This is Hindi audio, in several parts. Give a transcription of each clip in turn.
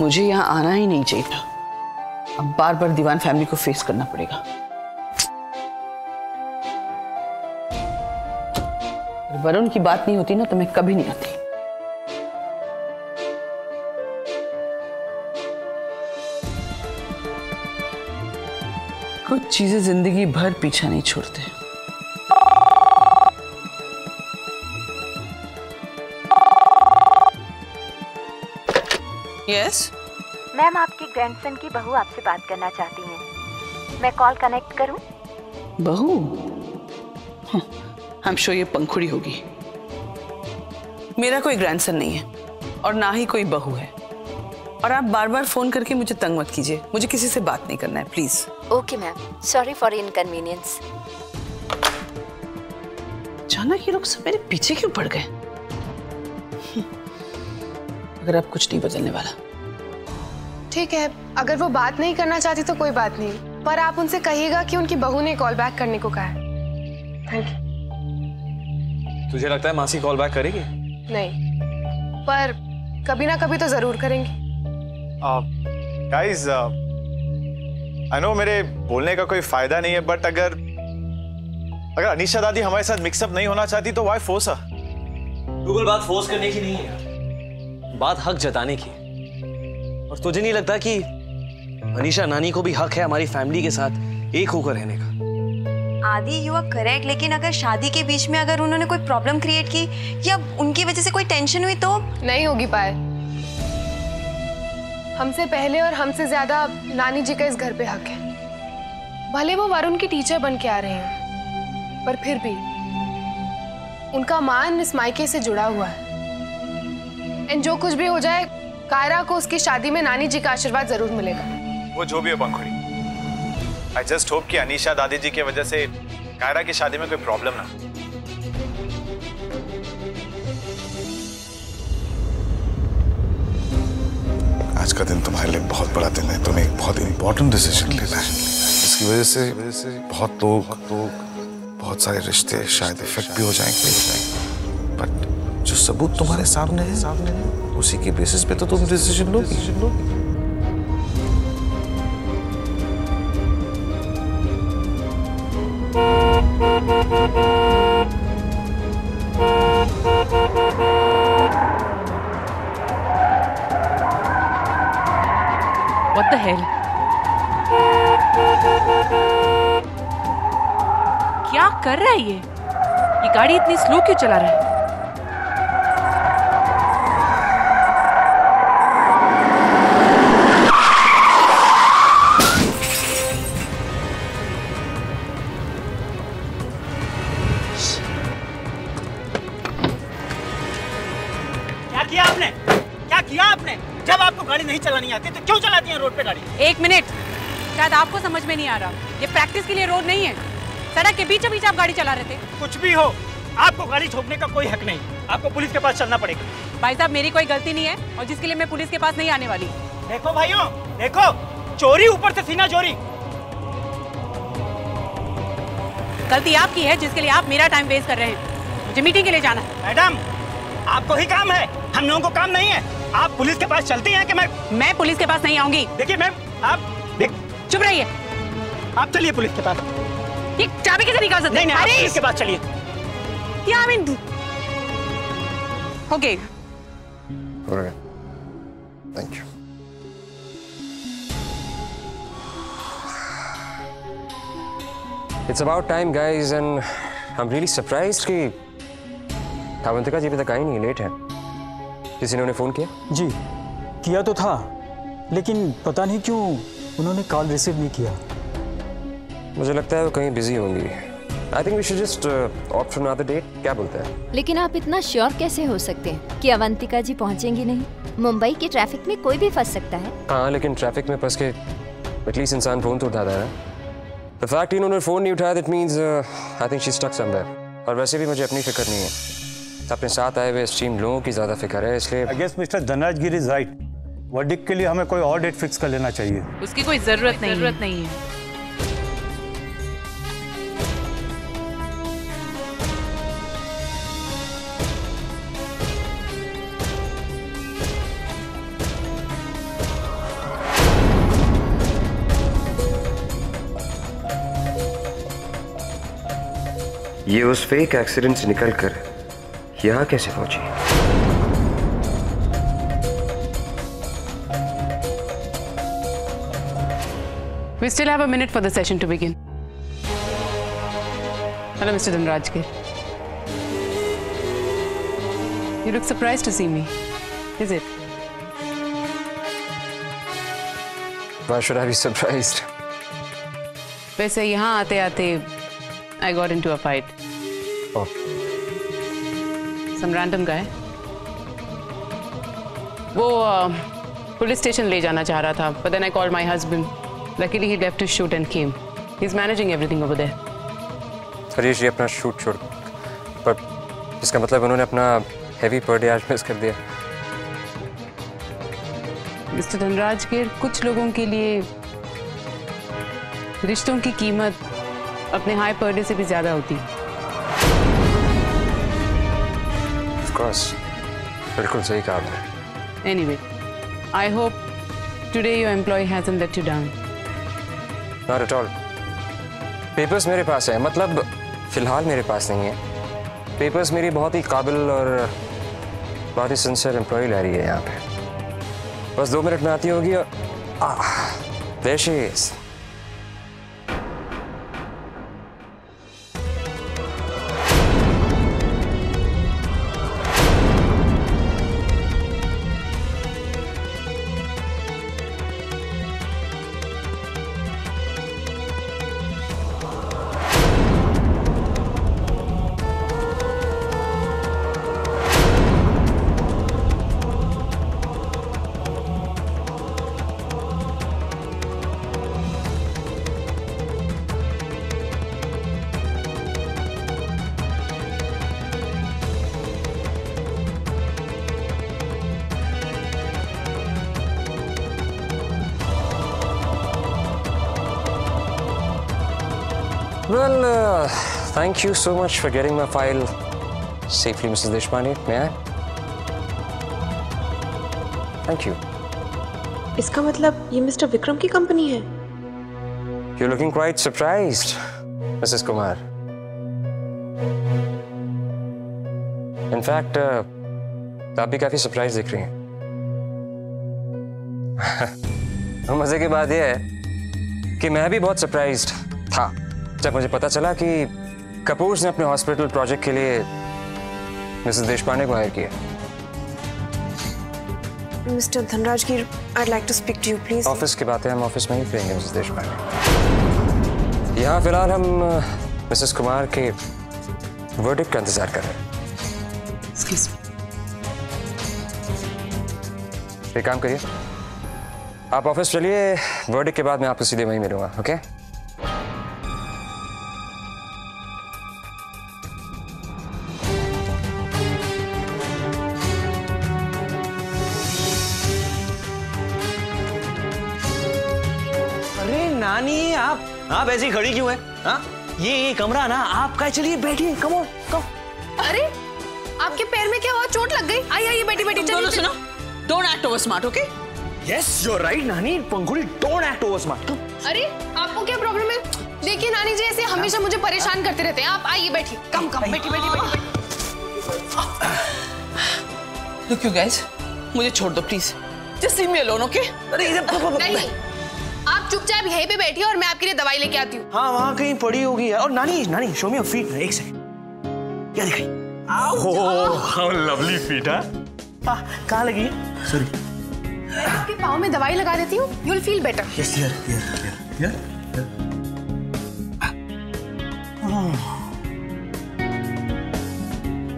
मुझे यहाँ आना ही नहीं चाहिए था। अब बार बार दीवान फैमिली को फेस करना पड़ेगा। वरुण की बात नहीं होती ना तो मैं कभी नहीं आती। कुछ चीजें जिंदगी भर पीछा नहीं छोड़ते। यस मैम, आपकी ग्रैंडसन की बहू आपसे बात करना चाहती हैं। मैं कॉल कनेक्ट करूं? बहू? आई एम श्योर ये पंखुड़ी होगी। मेरा कोई ग्रैंडसन नहीं है और ना ही कोई बहू है। और आप बार बार फोन करके मुझे तंग मत कीजिए। मुझे किसी से बात नहीं करना है, please. Okay ma'am, sorry for inconvenience. अचानक ये लोग सब मेरे पीछे क्यों पड़ गए? अगर आप कुछ नहीं बदलने वाला। ठीक है, अगर वो बात नहीं करना चाहती तो कोई बात नहीं, पर आप उनसे कहिएगा कि उनकी बहू ने कॉल बैक करने को कहा है। Thank you. तुझे लगता है मासी कॉल बैक करेगी? नहीं, पर कभी ना कभी तो जरूर करेंगी। गाइस, आई नो मेरे बोलने का कोई फायदा नहीं है, बट अगर अनीशा दादी हमारे साथ मिक्सअप नहीं होना चाहती तो व्हाई फोर्स हर? गूगल बात फोर्स करने की नहीं है, बात हक जताने की। और तुझे नहीं लगता कि अनीशा नानी को भी हक है हमारी फैमिली के साथ एक होकर रहने का? आदि, यू आर करेक्ट, लेकिन अगर शादी के बीच में अगर उन्होंने कोई प्रॉब्लम क्रिएट की या उनकी वजह से कोई टेंशन हुई तो? नहीं होगी पायल। हमसे पहले और हमसे ज्यादा नानी जी का इस घर पे हक है। भले वो वरुण की टीचर बन के आ रहे हैं, पर फिर भी उनका मान इस मायके से जुड़ा हुआ है। एंड जो कुछ भी हो जाए, कायरा को उसकी शादी में नानी जी का आशीर्वाद जरूर मिलेगा। वो जो भी है पंखुड़ी, आई जस्ट होप कि अनीशा दादी जी की वजह से कायरा की शादी में कोई प्रॉब्लम ना। आज का दिन तुम्हारे लिए बहुत बड़ा दिन है। तुम्हें एक बहुत इंपॉर्टेंट डिसीजन लेना है। इसकी वजह से बहुत लोग, बहुत सारे रिश्ते शायद इफेक्ट भी हो जाएंगे। बट जो सबूत तुम्हारे सामने है, उसी की बेसिस पे तो तुम डिसीजन लोगी। What the hell? क्या कर रहा है ये गाड़ी इतनी स्लो क्यों चला रहा है? जब आपको गाड़ी नहीं चलानी आती तो क्यों चलाती हैं रोड पे गाड़ी? एक मिनट, शायद आपको समझ में नहीं आ रहा, ये प्रैक्टिस के लिए रोड नहीं है। सड़क के बीचों बीच आप गाड़ी चला रहे थे। कुछ भी हो, आपको गाड़ी ठोकने का कोई हक नहीं। आपको पुलिस के पास चलना पड़ेगा। भाई साहब, मेरी कोई गलती नहीं है और जिसके लिए मैं पुलिस के पास नहीं आने वाली। देखो भाइयों, देखो, चोरी ऊपर से सीना चोरी। गलती आपकी है जिसके लिए आप मेरा टाइम वेस्ट कर रहे हैं। मुझे मीटिंग के लिए जाना है। मैडम, आपको ही काम है, हम लोगों को काम नहीं है। आप पुलिस के पास चलती हैं कि मैं पुलिस के पास नहीं आऊंगी। देखिए मैम, आप चुप रहिए। आप चलिए पुलिस के पास। ये चाबी कैसे निकाल सकते हैं? नहीं, आप पुलिस के पास चलिए। Okay, thank you. It's about time, guys, and I'm really surprised कि अवंतिका जी अभी तक आई नहीं, लेट है। किसी ने उन्हें फोन किया? जी किया तो था, लेकिन पता नहीं क्यों उन्होंने कॉल रिसीव नहीं किया। मुझे लगता है वो कहीं बिजी होंगी। I think we should just opt for another date. क्या बोलते हैं? लेकिन आप इतना श्योर कैसे हो सकते हैं कि अवंतिका जी पहुंचेंगी नहीं? मुंबई के ट्रैफिक में कोई भी फंस सकता है। हाँ, लेकिन ट्रैफिक में फंस के एटलीस्ट इंसान फोन तो उठाता है। The fact कि उन्होंने फोन नहीं उठाया, that means I think she's stuck somewhere. और वैसे भी मुझे अपनी फिक्र नहीं है, अपने साथ आए हुए स्ट्रीम लोगों की ज्यादा फिक्र है, इसलिए I guess Mr. Dhanraj Giri is right. Verdict के लिए हमें कोई और डेट फिक्स कर लेना चाहिए। उसकी कोई जरूरत नहीं है। ये उस फेक एक्सीडेंट से निकलकर यहाँ कैसे पहुंची? We still have a minute for the session to begin. Hello, Mr. Dhanrajgir. You look surprised to see me. Is it? Why should I be surprised? वैसे यहाँ आते आते I got into a fight. Oh. Some random guy. वो पुलिस स्टेशन ले जाना चाह रहा था, but then I called my husband. Luckily, he left his shoot and came. He's managing everything over there. Harish जी अपना शूट छोड़, पर इसका मतलब उन्होंने अपना हेवी पर डे आज मिस कर दिया। मिस्टर धनराजगीर, कुछ लोगों के लिए रिश्तों की कीमत अपने हाई पर डे से भी ज्यादा होती है। Of course, बिल्कुल सही कहा आपने। Anyway, I hope today your employee hasn't let you down. Not at all. Papers मेरे पास है, मतलब फिलहाल मेरे पास नहीं है। पेपर्स मेरी बहुत ही काबिल और बहुत ही सिंसियर एम्प्लॉय ला रही है यहाँ पे। बस 2 मिनट में आती होगी और there she is. Well, thank you so much for getting my file safely, Mrs. Deshpande. May I? Thank you. इसका मतलब ये मिस्टर विक्रम की कंपनी है? You're looking quite surprised, Mrs. Kumar. In fact, आप भी काफी सरप्राइज दिख रही हैं। मजे की बात यह है कि मैं भी बहुत सरप्राइज्ड था जब मुझे पता चला कि कपूर ने अपने हॉस्पिटल प्रोजेक्ट के लिए मिसेस देशपांडे को हायर किया। Mister Dhanrajgir, I'd like to speak to you, please. Office की बातें हम ऑफिस में ही करेंगे मिसेस देशपांडे। यहाँ फिलहाल हम मिसेस कुमार के वर्डिक्ट का इंतजार कर रहे हैं। Excuse me. एक काम करिए, आप ऑफिस चलिए, वर्डिक्ट के बाद मैं आपको सीधे वहीं मिलूंगा, ओके? नानी, आप ऐसी खड़ी क्यों हैं? हाँ? ये कमरा ना आपका, चलिए बैठिए, कम ऑन, कम। अरे आपके पैर में क्या हुआ? चोट लग गई? आइए बैठी बैठी। दोनों सुनो, don't act over smart, okay? Yes, you are right नानी, Pankhuri don't act over smart. अरे आपको क्या प्रॉब्लम है? देखिए नानी जी ऐसे हमेशा मुझे परेशान करते रहते हैं। आप आइए बैठिए, कम बैठी बैठी बैठी। लुक यू गाइस, मुझे छोड़ दो please, just leave me alone, okay? अरे नहीं, आप चुपचाप यहीं पे बैठिए और मैं आपके लिए दवाई लेके आती हूँ। हाँ, वहाँ कहीं पड़ी होगी। और नानी शो मी योर फीट। एक सेकंड, क्या दिखाई? ओह, हाउ लवली फीट। हाँ, कहाँ लगी? सॉरी, आपके पाँव में दवाई लगा देती हूँ, you will feel better. Yes, here.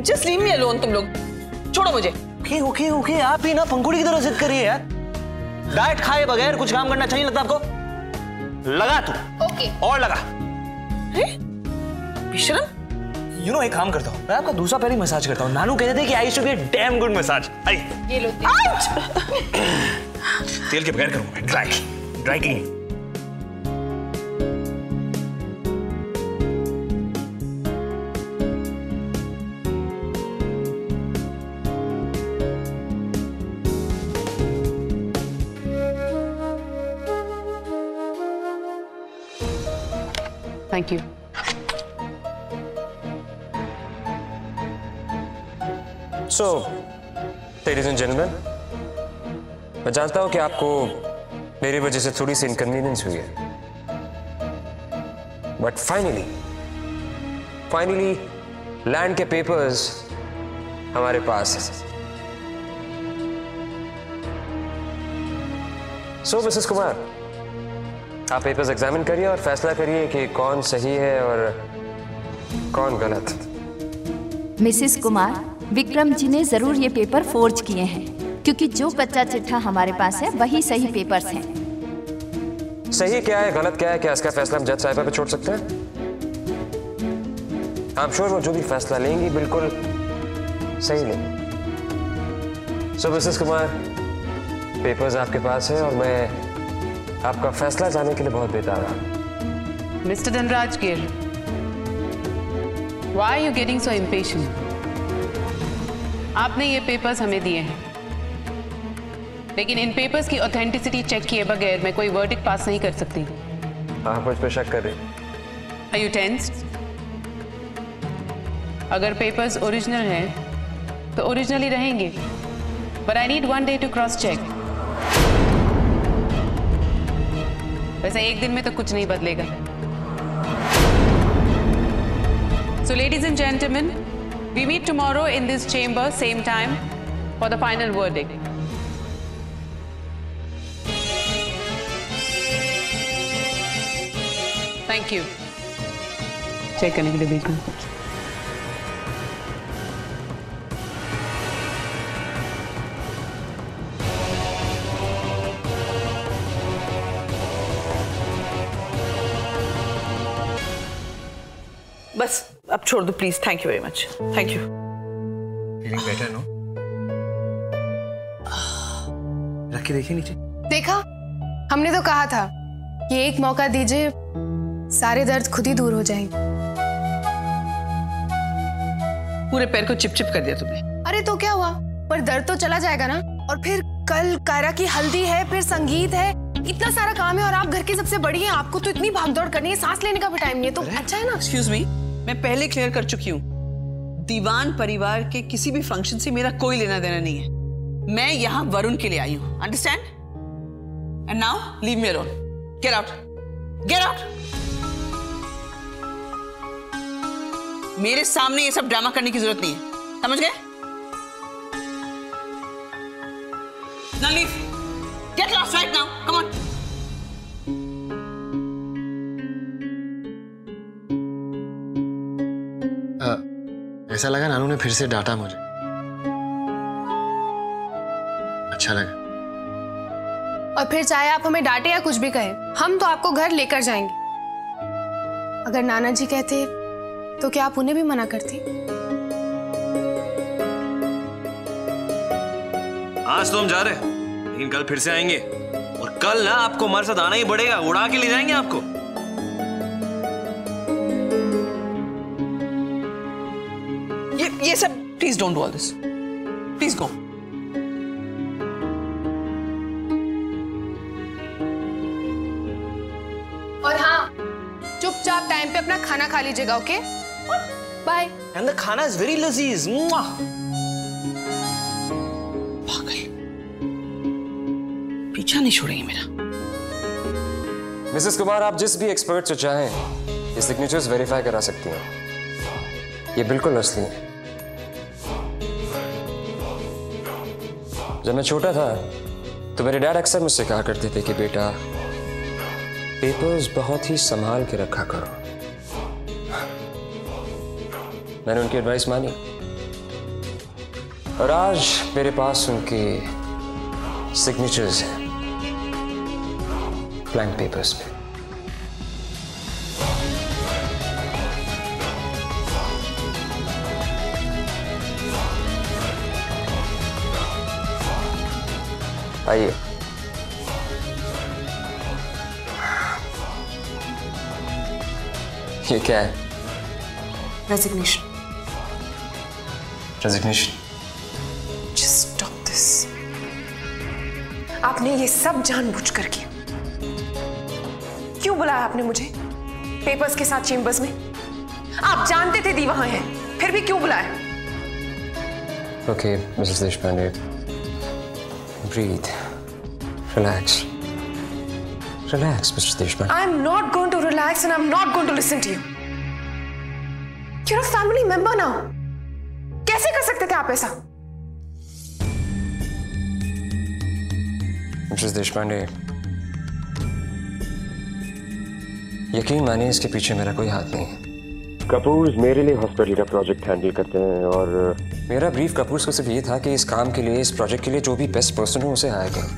Just leave me alone, तुम लोग छोड़ो मुझे। ओके, आप ही ना पंखुड़ी की तरह जिद करिए यार। डाइट खाए बगैर कुछ काम करना चाहिए लगता आपको? लगा तू। ओके। और लगा। विक्रम, यू नो, एक काम करता हूँ, मैं आपका दूसरा पैर ही मसाज करता हूँ। नानू कहते थे कि I should be a damn good massage. आइए। ये लो। तेल के बगैर करूँगा मैं, dry clean. Thank you. So, ladies and gentlemen, मैं जानता हूं कि आपको मेरी वजह से थोड़ी सी इनकन्वीनियंस हुई है, बट फाइनली लैंड के पेपर्स हमारे पास है। सो मिसेस कुमार, आप पेपर्स एग्जामिन करिए और फैसला करिए कि कौन सही है और कौन गलत। मिसेस कुमार, विक्रम जी ने जरूर ये पेपर फोर्ज किए हैं, क्योंकि जो कच्चा चिट्ठा हमारे पास है वही सही पेपर्स हैं। सही क्या है गलत क्या है, क्या इसका फैसला हम जज साहिबा पे छोड़ सकते हैं? I'm sure वो जो भी फैसला लेंगी बिल्कुल सही लेंगी। सो मिसेस कुमार, पेपर्स आपके पास है और मैं आपका फैसला जानने के लिए बहुत बेताब हूं। Mr. Dhanraj Gill, why are you getting so impatient? आपने ये पेपर्स हमें दिए हैं, लेकिन इन पेपर्स की ऑथेंटिसिटी चेक किए बगैर मैं कोई वर्डिक्ट पास नहीं कर सकती। आप मुझ पे शक कर रहे? Are you tensed? अगर पेपर्स ओरिजिनल हैं, तो ओरिजिनल ही रहेंगे। But I need one day to cross check. वैसे एक दिन में तो कुछ नहीं बदलेगा। So ladies and gentlemen, we meet tomorrow in this chamber, same time, for the final verdict. Thank you. Check करने के लिए भेजना। बस अब छोड़ दो please. Thank you very much. Thank you. Feeling better no? रख के देखिए नीचे। देखा, हमने तो कहा था कि एक मौका दीजिए, सारे दर्द खुद ही दूर हो जाएंगे। पूरे पैर को चिपचिप कर दिया तुमने। अरे तो क्या हुआ, पर दर्द तो चला जाएगा ना। और फिर कल कायरा की हल्दी है, फिर संगीत है, इतना सारा काम है और आप घर की सबसे बड़ी हैं, आपको तो इतनी भागदौड़ करनी है, सांस लेने का भी टाइम नहीं है। तो अच्छा है ना। एक्सक्यूज मी, मैं पहले क्लियर कर चुकी हूँ, दीवान परिवार के किसी भी फंक्शन से मेरा कोई लेना देना नहीं है। मैं यहाँ वरुण के लिए आई हूँ, understand? And now leave me alone. Get out, get out. मेरे सामने ये सब ड्रामा करने की जरूरत नहीं है, समझ गए? Now leave. Get lost right now. Come on. ऐसा लगा नानू ने फिर से डांटा मुझे। अच्छा लगा। और फिर चाहे आप हमें डांटे या कुछ भी कहें, हम तो आपको घर लेकर जाएंगे। अगर नाना जी कहते तो क्या आप उन्हें भी मना करती? आज तो हम जा रहे हैं, लेकिन कल फिर से आएंगे और कल ना आपको हमारे साथ आना ही पड़ेगा, उड़ा के ले जाएंगे आपको। ये सब please don't do all this, please go. और हाँ, चुपचाप टाइम पे अपना खाना खा लीजिएगा, ओके? बाय। एंड द खाना इज वेरी लजीज। पीछा नहीं छोड़ेंगे मेरा। मिसेस कुमार, आप जिस भी एक्सपर्ट से चाहें ये सिग्नेचर्स वेरीफाई करा सकती हैं। ये बिल्कुल असली है। जब मैं छोटा था तो मेरे डैड अक्सर मुझसे कहा करते थे कि बेटा, पेपर्स बहुत ही संभाल के रखा करो। मैंने उनकी एडवाइस मानी और आज मेरे पास उनके सिग्नेचर्स हैं ब्लैंक पेपर्स पे। आइए। ये क्या है? Resignation. Resignation? Just stop this. आपने ये सब जानबूझकर किया। क्यों बुलाया आपने मुझे पेपर्स के साथ चेम्बर्स में? आप जानते थे दी वहां है, फिर भी क्यों बुलाया? Okay, Mrs. Deshpande. Breathe. Relax. Relax, Mrs. Deshpande. I'm not going to relax and I'm not going to listen to you. You're a family member now. कैसे कर सकते थे आप ऐसा? Mrs. Deshpande, यकीन मानिए इसके पीछे मेरा कोई हाथ नहीं है। कपूर मेरे लिए हॉस्पिटल का प्रोजेक्ट हैंडल करते हैं और मेरा ब्रीफ कपूर को सिर्फ ये था कि इस काम के लिए, इस प्रोजेक्ट के लिए जो भी बेस्ट पर्सन हो उसे हायर करें।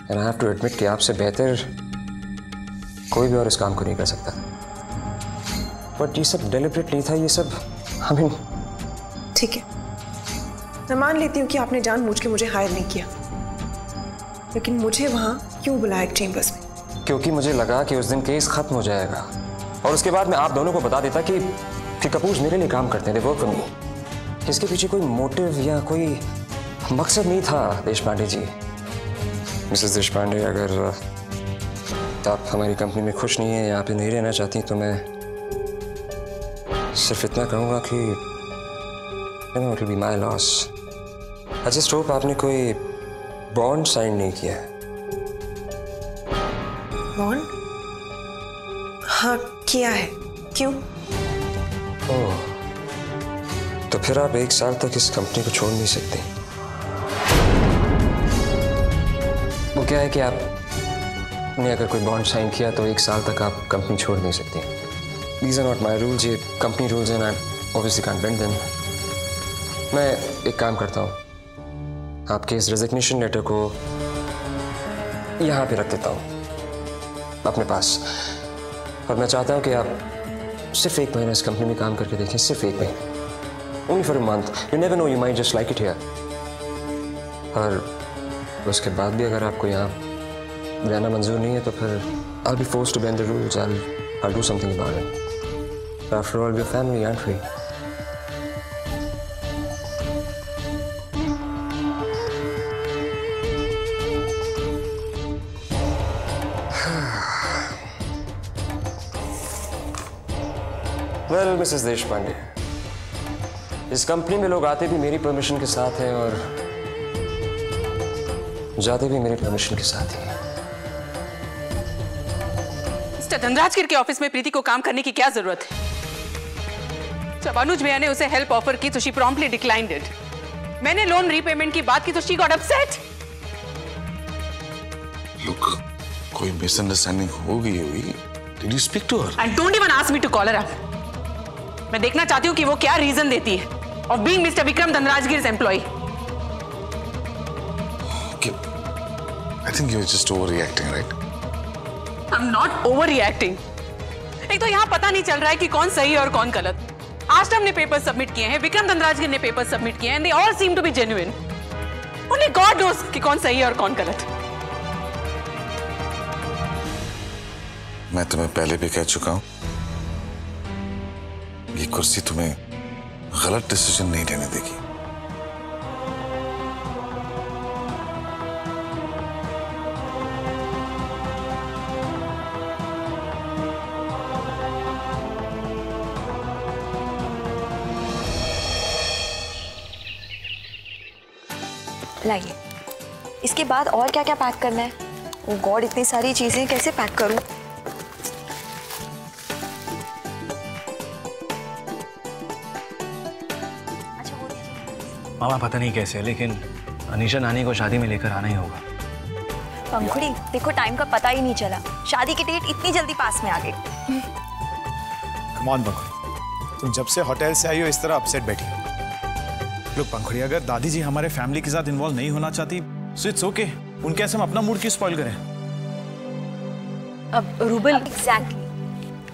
And I have to admit कि आपसे बेहतर कोई भी और इस काम को नहीं कर सकता। बट ये सब डेलिब्रेट नहीं था, ये सब ठीक है, मैं मान लेती हूँ कि आपने जानबूझ के मुझे हायर नहीं किया, लेकिन मुझे वहाँ क्यों बुलाया चेम्बर्स में? क्योंकि मुझे लगा कि उस दिन केस खत्म हो जाएगा और उसके बाद मैं आप दोनों को बता देता कि कपूर मेरे लिए काम करते हैं, दे वर्क फॉर मी। इसके पीछे कोई मोटिव या कोई मकसद नहीं था देशपांडे जी। मिसेस देशपांडे, अगर आप हमारी कंपनी में खुश नहीं है, यहाँ पे नहीं रहना चाहती, तो मैं सिर्फ इतना कहूँगा कि it will be my loss. I just hope आपने कोई बॉन्ड साइन नहीं किया है। बॉन्ड? हाँ किया है। क्यों? ओह, तो फिर आप 1 साल तक इस कंपनी को छोड़ नहीं सकते। वो क्या है कि आपने अगर कोई बॉन्ड साइन किया तो 1 साल तक आप कंपनी छोड़ नहीं सकते। These are not my rules, ये कंपनी रूल्स हैं, I obviously can't bend them। मैं एक काम करता हूँ, आपके इस रेजिग्नेशन लेटर को यहाँ पे रख देता हूँ अपने पास, और मैं चाहता हूँ कि आप सिर्फ 1 महीना इस कंपनी में काम करके देखें, सिर्फ 1 महीना, only for a month। You never know, you might just like it here। और उसके बाद भी अगर आपको यहाँ रहना मंजूर नहीं है तो फिर I'll be forced to bend the rules। I'll do something about it। After all, we're family, aren't we? Well, Mrs. Deshpande, इस कंपनी में लोग आते भी मेरी परमिशन के साथ हैं और जाते भी मेरी परमिशन के साथ हैं। मिस्टर धनराजगिर के ऑफिस में प्रीति को काम करने की क्या जरूरत है? जब अनुज भैया ने उसे हेल्प ऑफर की तो शी प्रॉम्प्टली डिक्लाइंड इट। मैंने लोन रीपेमेंट की बात की तो शी गॉट अपसेट। Look, कोई मिसअंडरस्टैंडिंग हो गई होगी। Did you speak to her? And don't even ask me to call her up। मैं देखना चाहती हूँ कि वो क्या रीजन देती है of being Mr. Vikram धनराजगिर's employee। Okay, I think you're just overreacting, right? I'm not overreacting। एक तो यहाँ पता नहीं चल रहा है कि कौन सही है और कौन गलत। आश्रम ने पेपर सबमिट किए हैं, विक्रम धनराजगिर ने पेपर सबमिट किए हैं, they all seem to be genuine। Only God knows कि कौन सही है और कौन गलत। मैं तुम्हें पहले भी कह चुका हूं, ये कुर्सी तुम्हें गलत डिसीजन नहीं लेने देगी। लाइए, इसके बाद और क्या क्या पैक करना है? ओ गॉड, इतनी सारी चीजें कैसे पैक करूं? मामा पता नहीं कैसे, लेकिन अनीशा नानी को शादी में लेकर आना ही होगा। पंखुड़ी, देखो टाइम का पता ही नहीं चला, शादी की डेट इतनी जल्दी पास में आ गई। कम ऑन पंखुड़ी, तुम जब से होटल से आई हो इस तरह अपसेट बैठी हो। लोग पंखुड़ी, अगर दादी जी हमारे फैमिली के साथ इन्वॉल्व नहीं होना चाहती सो इट्स ओके। उनके ऐसे हम अपना मूड क्यों स्पॉइल करें? अब रूबल, एग्जैक्टली,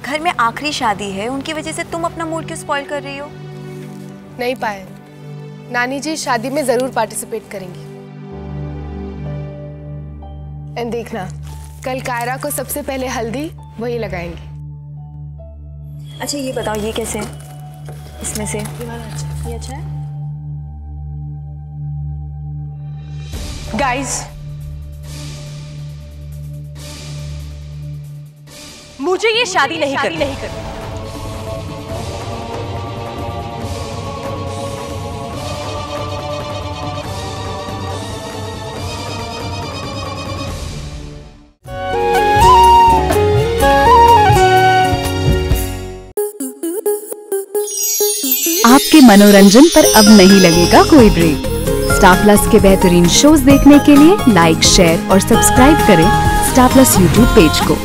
घर में आखिरी शादी है, उनकी वजह से तुम अपना मूड क्यों स्पॉइल कर रही हो? नहीं पाए, नानी जी शादी में जरूर पार्टिसिपेट करेंगी। एंड देखना, कल कायरा को सबसे पहले हल्दी वही लगाएंगी। अच्छा ये बताओ, ये कैसे है? इसमें से ये अच्छा है? गाइस, मुझे ये शादी नहीं करनी। आपके मनोरंजन पर अब नहीं लगेगा कोई ब्रेक। स्टार प्लस के बेहतरीन शोज देखने के लिए लाइक, शेयर और सब्सक्राइब करें स्टार प्लस यूट्यूब पेज को।